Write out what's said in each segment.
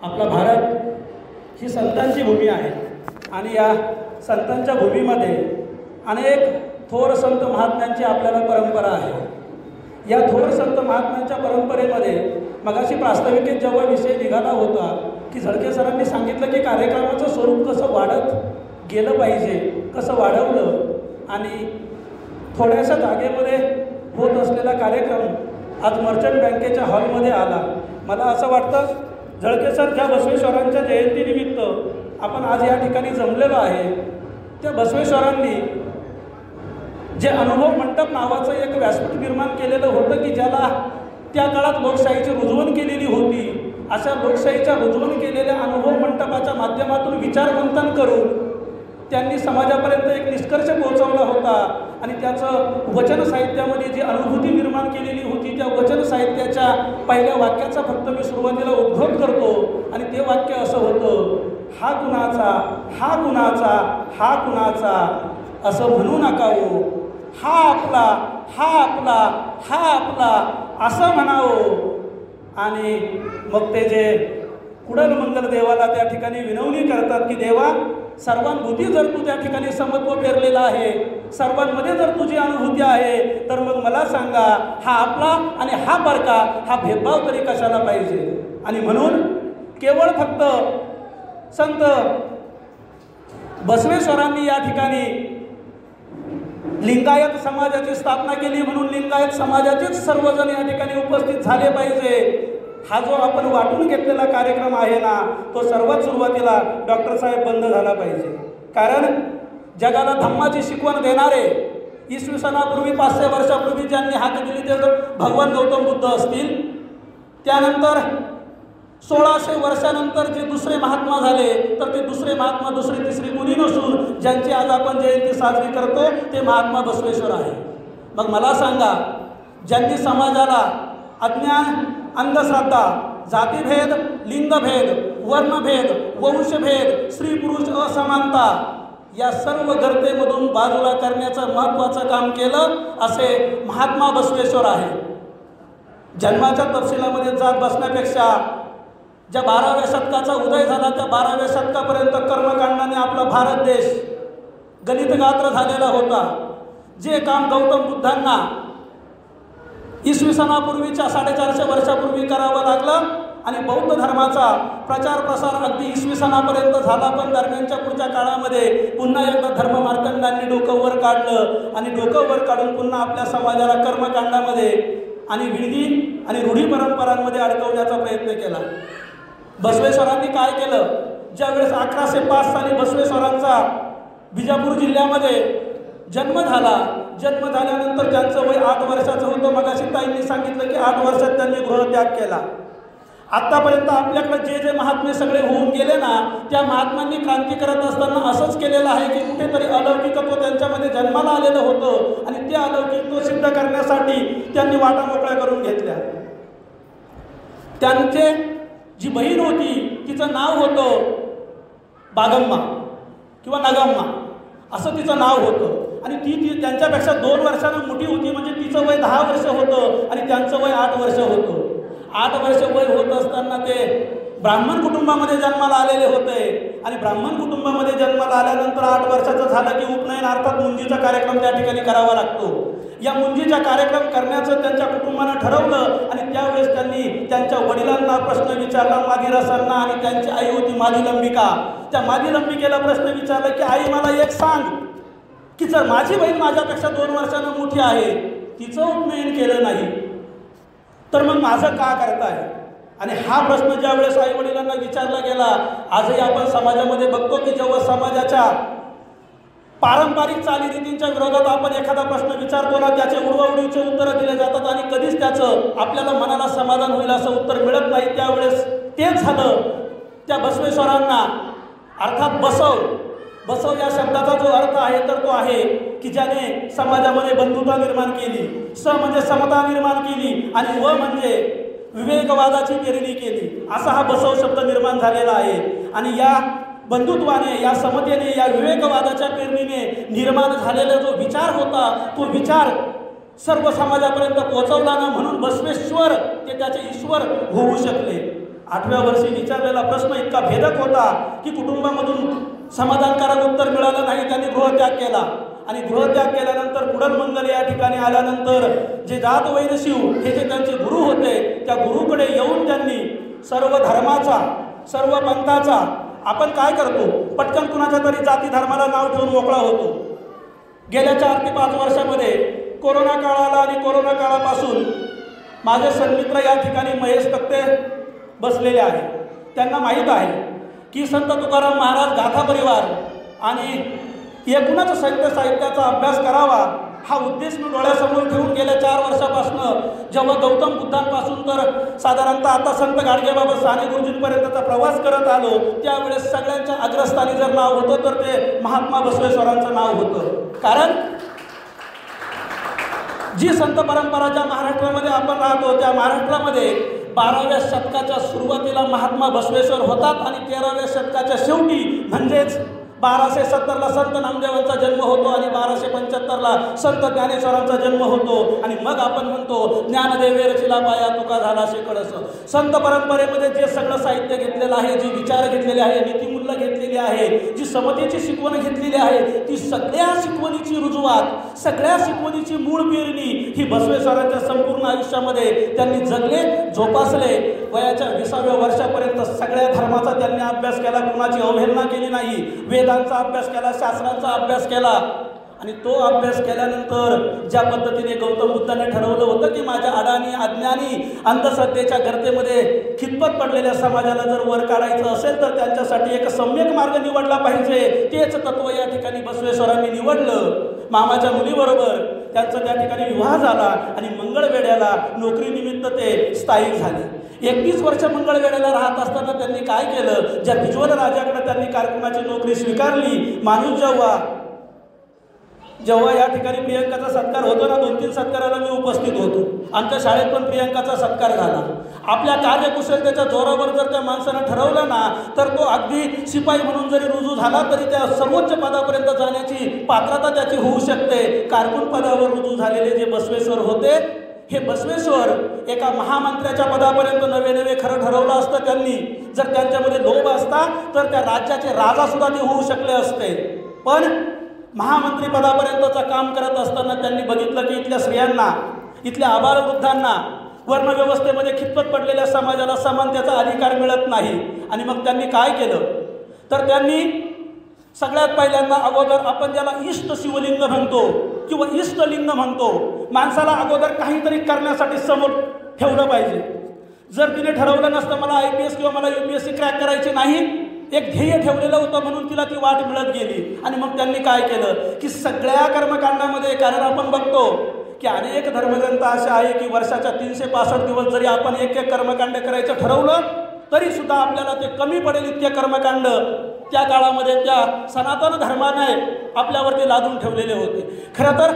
आपला भारत ही संतांची भूमी आहे आणि या संतांच्या भूमीमध्ये अनेक थोर संत महात्म्यांची आपल्याला परंपरा आहे. या थोर संत महात्म्यांच्या परंपरेमध्ये मगाशी प्रास्ताविकेत जेव्हा विषय निघाला होता की झळके सरांनी सांगितलं की कार्यक्रमाचं स्वरूप कसं वाढत गेलं पाहिजे, कसं वाढवलं आणि थोड्याशा जागेमध्ये होत असलेला कार्यक्रम आज मर्चंट बँकेच्या हॉलमध्ये आला. मला असं वाटतं झळके सर ज्या बसवेश्वरांच्या जयंतीनिमित्त आपण आज या ठिकाणी जमलेलो आहे त्या बसवेश्वरांनी जे अनुभव मंडप नावाचं एक व्यासपीठ निर्माण केलेलं होतं की ज्याला त्या काळात लोकशाहीची रुजवण केलेली होती. अशा लोकशाहीच्या रुजवण केलेल्या अनुभव मंडपाच्या माध्यमातून विचारमंथन करून त्यांनी समाजापर्यंत एक निष्कर्ष पोहोचवला होता आणि त्याचं वचन साहित्यामध्ये जी अनुभूती निर्माण केलेली होती त्या वचन साहित्याच्या पहिल्या वाक्याचा फक्त मी सुरुवातीला उद्घोष करतो आणि ते वाक्य असं होतं, हा कुणाचा, हा कुणाचा, हा कुणाचा असं म्हणू नका हो, हा आपला, हा आपला, हा आपला असं म्हणावं. आणि मग ते जे कुडल मंगल देवाला त्या ठिकाणी विनवणी करतात की देवा सर्वांभूती जर तू त्या ठिकाणी समत्व पेरलेलं आहे, सर्वांमध्ये जर तुझी अनुभूती आहे तर मग मला सांगा हा आपला आणि हा परका हा भेदभाव तरी कशाला पाहिजे. आणि म्हणून केवळ फक्त संत बसवेश्वरांनी या ठिकाणी लिंगायत समाजाची स्थापना केली म्हणून लिंगायत समाजाचेच सर्वजण या ठिकाणी उपस्थित झाले पाहिजे. हा जो आपण वाटून घेतलेला कार्यक्रम आहे ना तो सर्वात सुरुवातीला डॉक्टर साहेब बंद झाला पाहिजे. कारण जगाला धम्माची शिकवण देणारे इसवी सनापूर्वी 500 वर्षापूर्वी ज्यांनी हात दिली ते भगवान गौतम बुद्ध असतील. त्यानंतर 1600 वर्षानंतर जे दुसरे महात्मा झाले तर ते दुसरे महात्मा दुसरी तिसरी मुली नसून ज्यांची आज आपण जयंती साजरी करतो ते महात्मा बसवेश्वर आहे. मग मला सांगा ज्यांनी समाजाला अज्ञान, अंधश्रद्धा, जातीभेद, लिंगभेद, वर्णभेद, वंशभेद, स्त्री पुरुष असमानता या सर्व गर्तेमधून बाजूला करण्याचं महत्त्वाचं काम केलं असे महात्मा बसवेश्वर आहे. जन्माच्या तपशिलामध्ये जात बसण्यापेक्षा ज्या 12व्या शतकाचा उदय झाला त्या 12व्या शतकापर्यंत कर्मकांडाने आपला भारत देश गलितगात्र झालेला होता. जे काम गौतम बुद्धांना इसवी सनापूर्वीच्या 450 वर्षापूर्वी करावं लागलं आणि बौद्ध धर्माचा प्रचार प्रसार अगदी इसवी सनापर्यंत झाला. पण दरम्यानच्या पुढच्या काळामध्ये पुन्हा एकदा धर्ममार्तंडांनी डोकं वर काढलं आणि डोकं वर काढून पुन्हा आपल्या समाजाला कर्मकांडामध्ये आणि विधी आणि रूढी परंपरांमध्ये अडकवण्याचा प्रयत्न केला. बसवेश्वरांनी काय केलं, ज्यावेळेस 1105 साली बसवेश्वरांचा बिजापूर जिल्ह्यामध्ये जन्म झाला. जन्म झाल्यानंतर ज्यांचं वय 8 वर्षाचं होतं, मगाशी ताईंनी सांगितलं की 8 वर्षात त्यांनी गृहत्याग केला. आत्तापर्यंत आपल्याकडे जे जे महात्मे सगळे होऊन गेले ना त्या महात्म्यांनी क्रांती करत असताना असंच केलेलं आहे की कुठेतरी अलौकिकत्व त्यांच्यामध्ये जन्माला आलेलं होतं आणि ते अलौकिकत्व सिद्ध करण्यासाठी त्यांनी वाटा मोकळ्या करून घेतल्या. त्यांचे जी बहीण होती तिचं नाव होतं बागम्मा किंवा नगम्मा असं तिचं नाव होतं आणि ती त्यांच्यापेक्षा 2 वर्षांनी मोठी होती. म्हणजे तिचं वय 10 वर्ष होतं आणि त्यांचं वय 8 वर्ष होतं. 8 वर्ष वय होत असताना ते ब्राह्मण कुटुंबामध्ये जन्माला आलेले होते आणि ब्राह्मण कुटुंबामध्ये जन्माला आल्यानंतर 8 वर्षाचं झालं की उपनयन अर्थात मुंजीचा कार्यक्रम त्या ठिकाणी करावा लागतो. या मुंजीचा कार्यक्रम करण्याचं त्यांच्या कुटुंबानं ठरवलं आणि त्यावेळेस त्यांनी त्यांच्या वडिलांना प्रश्न विचारला, मादिरसांना, आणि त्यांची आई होती मादिलंबिका. त्या मादिलंबिकेला प्रश्न विचारला की आई मला एक सांग की जर माझी बहीण माझ्यापेक्षा 2 वर्षांनी मोठी आहे, तिचं उपनयन केलं नाही तर मग माझं का करताय. आणि हा प्रश्न ज्या वेळेस आई वडिलांना विचारला गेला, आजही आपण समाजामध्ये बघतो की जेव्हा समाजाच्या पारंपरिक चालीरीतींच्या विरोधात आपण एखादा प्रश्न विचारतो ना त्याचे उडवाउडीचे उत्तरं दिले जातात आणि कधीच त्याचं आपल्याला मनाला समाधान होईल असं उत्तर मिळत नाही. त्यावेळेस तेच झालं. त्या बसवेश्वरांना अर्थात बसव या शब्दाचा जो अर्थ आहे तर तो आहे की ज्याने समाजामध्ये बंधुता निर्माण केली, स म्हणजे समता निर्माण केली आणि व म्हणजे विवेकवादाची पेरणी केली, असा हा बसव शब्द निर्माण झालेला आहे. आणि या बंधुत्वाने, या समतेने, या विवेकवादाच्या पेरणीने निर्माण झालेला जो विचार होता तो विचार सर्व समाजापर्यंत पोहोचवला ना, म्हणून बसवेश्वर ते त्याचे ईश्वर होऊ शकले. 8व्या वर्षी विचारलेला प्रश्न इतका भेदक होता की कुटुंबामधून समाधानकारक उत्तर मिळालं नाही. त्यांनी गृहत्याग केला आणि गृहत्याग केल्यानंतर कुडलमंगल या ठिकाणी आल्यानंतर जे जात वैरशिव हे जे त्यांचे गुरु होते त्या गुरुकडे येऊन त्यांनी सर्व धर्माचा सर्व पंथाचा आपण काय करतो पटकन कुणाच्या तरी जाती धर्माला नाव ठेवून मोकळा होतो. गेल्या 4 ते 5 वर्षामध्ये कोरोना काळ आला आणि कोरोना काळापासून माझे सन्मित्र या ठिकाणी महेश तक्ते बसलेले आहेत. त्यांना माहीत आहे की संत तुकाराम महाराज गाथा परिवार आणि एकूणच साहित्याचा अभ्यास करावा हा उद्देश मी डोळ्यासमोर ठेवून गेल्या 4 वर्षापासून जेव्हा गौतम बुद्धांपासून तर साधारणतः आता संत गाडगेबाबा साने गुरुजींपर्यंतचा प्रवास करत आलो त्यावेळेस सगळ्यांच्या अग्रस्थानी जर नाव होतं तर ते महात्मा बसवेश्वरांचं नाव होतं. कारण जी संत परंपरा ज्या महाराष्ट्रामध्ये आपण राहतो त्या महाराष्ट्रामध्ये 12व्या शतकाच्या सुरुवातीला महात्मा बसवेश्वर होतात आणि 13व्या शतकाच्या शेवटी म्हणजेच 1270ला संत नामदेवांचा जन्म होतो आणि 1275ला संत ज्ञानेश्वरांचा जन्म होतो आणि मग आपण म्हणतो ज्ञानदेवे रचिला पाया तुका झाला शेकडस. संत परंपरेमध्ये जे सगळं साहित्य घेतलेलं आहे जी विचार घेतलेले आहे नीतिमूल्य घेतलेली आहे जी समतेची शिकवण घेतलेली आहे ती सगळ्या शिकवणीची रुजुवात सगळ्या शिकवणीची मूळ पेरणी ही बसवेश्वरांच्या संपूर्ण आयुष्यामध्ये त्यांनी जगले जोपासले. वयाच्या 20व्या वर्षापर्यंत सगळ्या धर्माचा त्यांनी अभ्यास केला कुणाची अवहेलना केली नाही. वेदांचा अभ्यास केला शास्त्रांचा अभ्यास केला आणि तो अभ्यास केल्यानंतर ज्या पद्धतीने गौतम बुद्धाने ठरवलं होतं की माझ्या अडाणी अज्ञानी अंधश्रद्धेच्या गर्तेमध्ये खितपत पडलेल्या समाजाला जर वर काढायचं असेल तर त्यांच्यासाठी एक सम्यक मार्ग निवडला पाहिजे. तेच तत्व या ठिकाणी बसवेश्वरांनी निवडलं. मामाच्या मुलीबरोबर त्यांचा त्या ठिकाणी विवाह झाला आणि मंगळवेढ्याला नोकरीनिमित्त ते स्थायिक झाले. 31 वर्ष मंगळवेढ्याला राहत असताना त्यांनी काय केलं ज्या बिजवल राजाकडे त्यांनी कारकुनाची नोकरी स्वीकारली. माणूस जेव्हा या ठिकाणी प्रियंकाचा सत्कार होतो ना 2-3 सत्काराला मी उपस्थित होतो. आमच्या शाळेत पण प्रियंकाचा सत्कार झाला. आपल्या कार्यकुशलतेच्या जोरावर जर त्या माणसानं ठरवलं ना तर तो अगदी शिपाई म्हणून जरी रुजू झाला तरी त्या सर्वोच्च पदापर्यंत जाण्याची पात्रता त्याची होऊ शकते. कारकुन पदावर रुजू झालेले जे बसवेश्वर होते हे बसवेश्वर एका महामंत्र्याच्या पदापर्यंत नवे खरं ठरवलं असतं त्यांनी. जर त्यांच्यामध्ये लोभ असता तर त्या राज्याचे राजासुद्धा ते होऊ शकले असते. पण महामंत्री पदापर्यंतचं काम करत असताना त्यांनी बघितलं की इथल्या स्त्रियांना इथल्या आबालवृद्धांना वर्णव्यवस्थेमध्ये खितपत पडलेल्या समाजाला समानतेचा अधिकार मिळत नाही. आणि मग त्यांनी काय केलं तर त्यांनी सगळ्यात पहिल्यांदा अगोदर आपण ज्याला इष्ट शिवलिंग म्हणतो किंवा इष्टलिंग म्हणतो माणसाला अगोदर काहीतरी करण्यासाठी समोर ठेवलं पाहिजे. जर तिने ठरवलं नसतं मला IPS किंवा मला UPSC क्रॅक करायची नाही एक ध्येय ठेवलेलं होतं म्हणून तिला ती वाट मिळत गेली. आणि मग त्यांनी काय केलं की सगळ्या कर्मकांडामध्ये कारण आपण बघतो की अनेक धर्मग्रंथ असे आहे की वर्षाच्या 365 दिवस जरी आपण एक कर्मकांड करायचं ठरवलं तरी सुद्धा आपल्याला ते कमी पडेल इतके कर्मकांड त्या काळामध्ये त्या सनातन धर्माने आपल्यावरती लादून ठेवलेले होते. खरं तर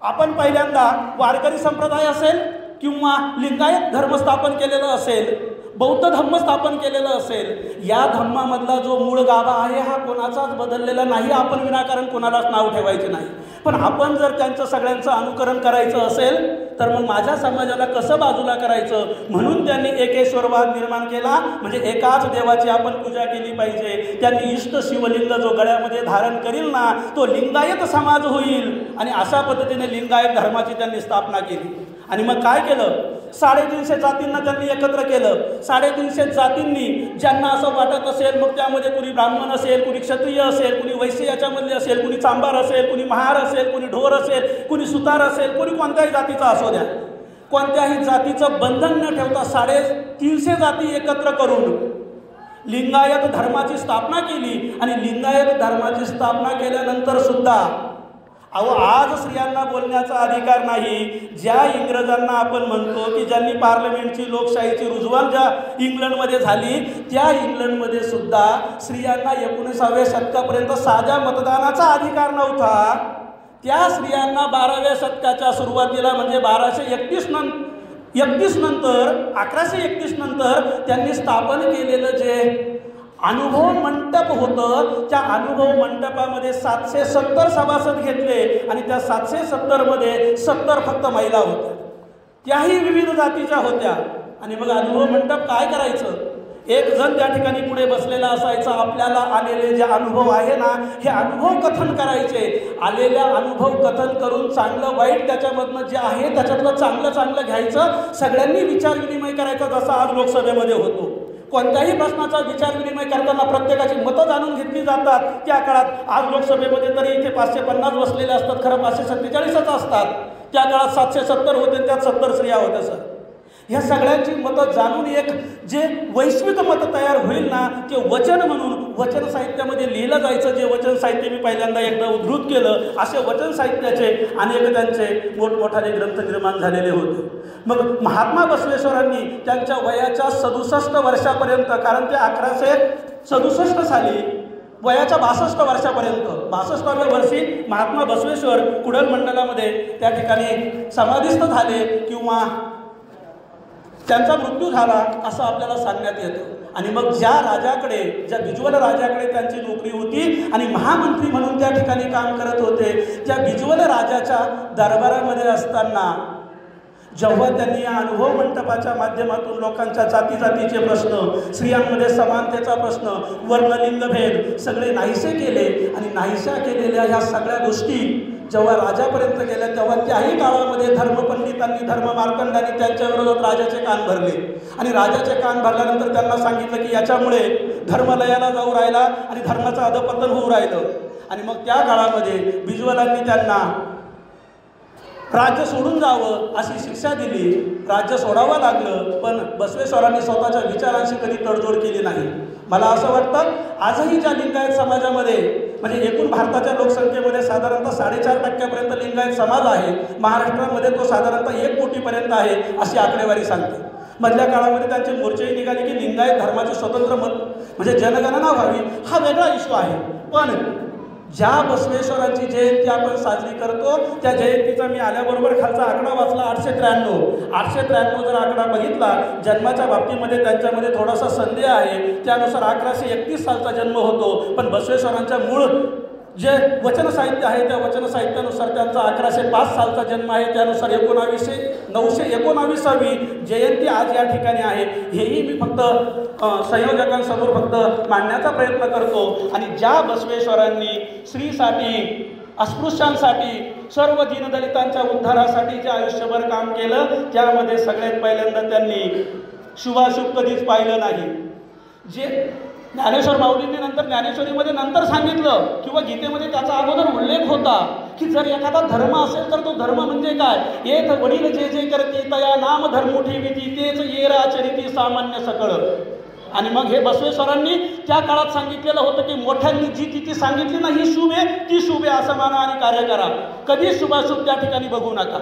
आपण पहिल्यांदा वारकरी संप्रदाय असेल किंवा लिंगायत धर्म स्थापन केलेलं असेल बौद्ध धम्म स्थापन केलेलं असेल या धम्मामधला जो मूळ गाभा आहे हा कोणाचाच बदललेला नाही. आपण विनाकारण कोणालाच नाव ठेवायचे नाही. पण आपण जर त्यांचं सगळ्यांचं अनुकरण करायचं असेल तर मग माझ्या समाजाला कसं बाजूला करायचं म्हणून त्यांनी एकेश्वरवाद निर्माण केला. म्हणजे एकाच देवाची आपण पूजा केली पाहिजे. त्यांनी इष्ट शिवलिंग जो गळ्यामध्ये धारण करील ना तो लिंगायत समाज होईल आणि अशा पद्धतीने लिंगायत धर्माची त्यांनी स्थापना केली. आणि मग काय केलं 350 जातींना त्यांनी एकत्र केलं. 350 जातींनी ज्यांना असं वाटत असेल मग त्यामध्ये कुणी ब्राह्मण असेल कुणी क्षत्रिय असेल कुणी वैश्य याच्यामधले असेल कुणी चांभार असेल कुणी महार असेल कुणी ढोर असेल कुणी सुतार असेल कुणी कोणत्याही जातीचा असो द्या कोणत्याही जातीचं बंधन न ठेवता 350 जाती एकत्र करून लिंगायत धर्माची स्थापना केली. आणि लिंगायत धर्माची स्थापना केल्यानंतर सुद्धा आज स्त्रियांना बोलण्याचा अधिकार नाही. ज्या इंग्रजांना आपण म्हणतो की ज्यांनी पार्लमेंटची लोकशाहीची रुजवान ज्या इंग्लंडमध्ये झाली त्या इंग्लंडमध्ये सुद्धा स्त्रियांना 19व्या शतकापर्यंत साध्या मतदानाचा अधिकार नव्हता. त्या स्त्रियांना 12व्या शतकाच्या सुरुवातीला म्हणजे 1131 नंतर 1131 नंतर त्यांनी स्थापन केलेलं जे अनुभव मंडप होतं त्या अनुभव मंडपामध्ये 770 सभासद घेतले आणि त्या 770 मध्ये 70 फक्त महिला होत्या. त्याही विविध जातीच्या होत्या. आणि मग अनुभव मंडप काय करायचं, एक जण त्या ठिकाणी पुढे बसलेला असायचा, आपल्याला आलेले जे अनुभव आहे ना हे अनुभव कथन करायचे, आलेल्या अनुभव कथन करून चांगलं वाईट त्याच्यामधनं जे आहे त्याच्यातलं चांगलं घ्यायचं, सगळ्यांनी विचार विनिमय करायचा जसा आज लोकसभेमध्ये होतो. कोणत्याही प्रश्नाचा विचार विनिमय करताना प्रत्येकाची मतं जाणून घेतली जातात. त्या काळात आज लोकसभेमध्ये तरी इथे 550 बसलेले असतात, खरं 547च असतात. त्या काळात 770 होते, त्यात 70 स्त्रिया होत्या सर. ह्या सगळ्यांची मतं जाणून एक जे वैश्विक मतं तयार होईल ना ते वचन म्हणून वचन साहित्यामध्ये लिहिलं जायचं. जे वचन साहित्य मी पहिल्यांदा एकदा उद्धृत केलं, असे वचन साहित्याचे अनेक त्यांचे मोठमोठाले ग्रंथ निर्माण झालेले होते. मग महात्मा बसवेश्वरांनी त्यांच्या वयाच्या 67 वर्षापर्यंत, कारण ते 1167 साली वयाच्या 62 वर्षापर्यंत 62व्या वर्षी महात्मा बसवेश्वर कुडल मंडलामध्ये त्या ठिकाणी समाधिस्थ झाले किंवा त्यांचा मृत्यू झाला असं आपल्याला सांगण्यात येतं. आणि मग ज्या राजाकडे, ज्या बिज्वल राजाकडे त्यांची नोकरी होती आणि महामंत्री म्हणून त्या ठिकाणी काम करत होते, त्या बिज्वल राजाच्या दरबारामध्ये असताना जेव्हा त्यांनी या अनुभव मंडपाच्या माध्यमातून लोकांच्या जातीचे प्रश्न, स्त्रियांमध्ये समानतेचा प्रश्न, वर्णलिंगभेद सगळे नाहीसे केले आणि नाहीशा केलेल्या ह्या सगळ्या गोष्टी जेव्हा राजापर्यंत गेल्या तेव्हा त्याही काळामध्ये धर्मपंडितांनी, धर्ममार्तंडांनी त्यांच्या विरोधात राजाचे कान भरले. आणि राजाचे कान भरल्यानंतर त्यांना सांगितलं की याच्यामुळे धर्मलयाला जाऊ राहिला आणि धर्माचं अधपतन होऊ राहिलं. आणि मग त्या काळामध्ये बिज्वलांनी त्यांना राज्य सोडून जावं अशी शिक्षा दिली. राज्य सोडावं लागलं, पण बसवेश्वरांनी स्वतःच्या विचारांशी कधी तडजोड केली नाही. मला असं वाटतं आजही ज्या लिंगायत समाजामध्ये, म्हणजे एकूण भारताच्या लोकसंख्येमध्ये साधारणतः 4.5% लिंगायत समाज आहे. महाराष्ट्रामध्ये तो साधारणतः 1 कोटीपर्यंत आहे अशी आकडेवारी सांगते. मधल्या काळामध्ये त्यांचे मोर्चेही निघाले की लिंगायत धर्माचे स्वतंत्र मत म्हणजे जनगणना व्हावी, हा वेगळा इश्यू आहे. पण ज्या बसवेश्वरांची जयंती आपण साजरी करतो त्या जयंतीचा मी आल्याबरोबर खालचा आकडा वाचला 893 जर आकडा बघितला जन्माच्या बाबतीमध्ये त्यांच्यामध्ये थोडासा संदेह आहे. त्यानुसार 1131 सालचा जन्म होतो, पण बसवेश्वरांच्या मूळ जे वचन साहित्य आहे त्या वचन साहित्यानुसार त्यांचा 1105 सालचा जन्म आहे. त्यानुसार 919वी जयंती आज या ठिकाणी आहे. हेही मी फक्त संयोजकांसमोर फक्त मांडण्याचा प्रयत्न करतो. आणि ज्या बसवेश्वरांनी स्त्रीसाठी, अस्पृश्यांसाठी, सर्व दीनदलितांच्या उद्धारासाठी जे आयुष्यभर काम केलं त्यामध्ये सगळ्यात पहिल्यांदा त्यांनी शुभाशुभ कधीच पाहिलं नाही. जे ज्ञानेश्वर माऊलींनी नंतर ज्ञानेश्वरीमध्ये नंतर सांगितलं किंवा गीतेमध्ये त्याचा अगोदर उल्लेख होता की जर एखादा धर्म असेल तर तो धर्म म्हणजे काय, एक वडील जे जे करती तया नाम धर्म ठेविती तेच येर आचरिती सामान्य सकळ. आणि मग हे बसवेश्वरांनी त्या काळात सांगितलेलं होतं की मोठ्यांनी जी तिथे सांगितली ना ही शुभ आहे ती शुभ आहे असं माना आणि कार्य करा. कधीच शुभाशुभ त्या ठिकाणी बघू नका,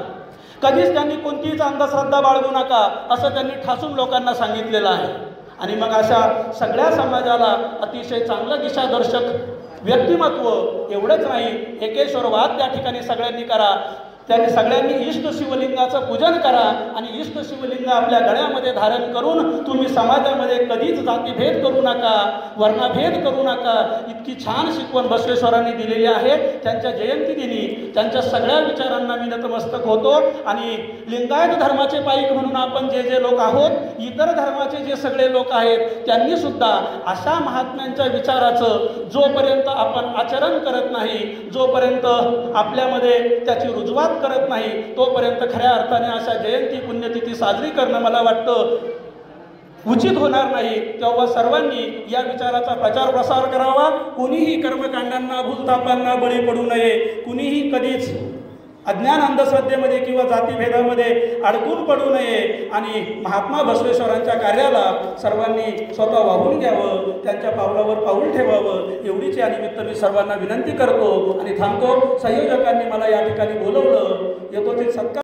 कधीच त्यांनी कोणतीच अंधश्रद्धा बाळगू नका असं त्यांनी ठासून लोकांना सांगितलेलं आहे. आणि मग अशा सगळ्या समाजाला अतिशय चांगलं दिशादर्शक व्यक्तिमत्व एवढंच नाही, एकेश्वरवाद त्या ठिकाणी सगळ्यांनी करा. त्यांनी सगळ्यांनी इष्ट शिवलिंगाचं पूजन करा आणि इष्ट शिवलिंग आपल्या गळ्यामध्ये धारण करून तुम्ही समाजामध्ये कधीच जातीभेद करू नका, वर्णभेद करू नका. इतकी छान शिकवण बसवेश्वरांनी दिलेली आहे. त्यांच्या जयंती दिनी त्यांच्या सगळ्या विचारांना मी नतमस्तक होतो. आणि लिंगायत धर्माचे पाईक म्हणून आपण जे जे लोक आहोत, इतर धर्माचे जे सगळे लोक आहेत त्यांनी सुद्धा अशा महात्म्यांच्या विचाराचं जोपर्यंत आपण आचरण करत नाही, जोपर्यंत आपल्यामध्ये त्याची रुजवात करत नाही, तोपर्यंत खऱ्या अर्थाने अशा जयंती पुण्यतिथी साजरी करणं मला वाटतं उचित होणार नाही. तेव्हा सर्वांनी या विचाराचा प्रचार प्रसार करावा. कुणीही कर्मकांडांना, भूलतापांना बळी पडू नये. कुणीही कधीच अज्ञान अंधश्रद्धेमध्ये किंवा जातीभेदामध्ये अडकून पडू नये. आणि महात्मा बसवेश्वरांच्या कार्याला सर्वांनी स्वतः वाहून घ्यावं, त्यांच्या पावलावर पाऊल ठेवावं एवढीच या निमित्त मी सर्वांना विनंती करतो आणि थांबतो. संयोजकांनी मला या ठिकाणी बोलवलं, येतो ते सत्कार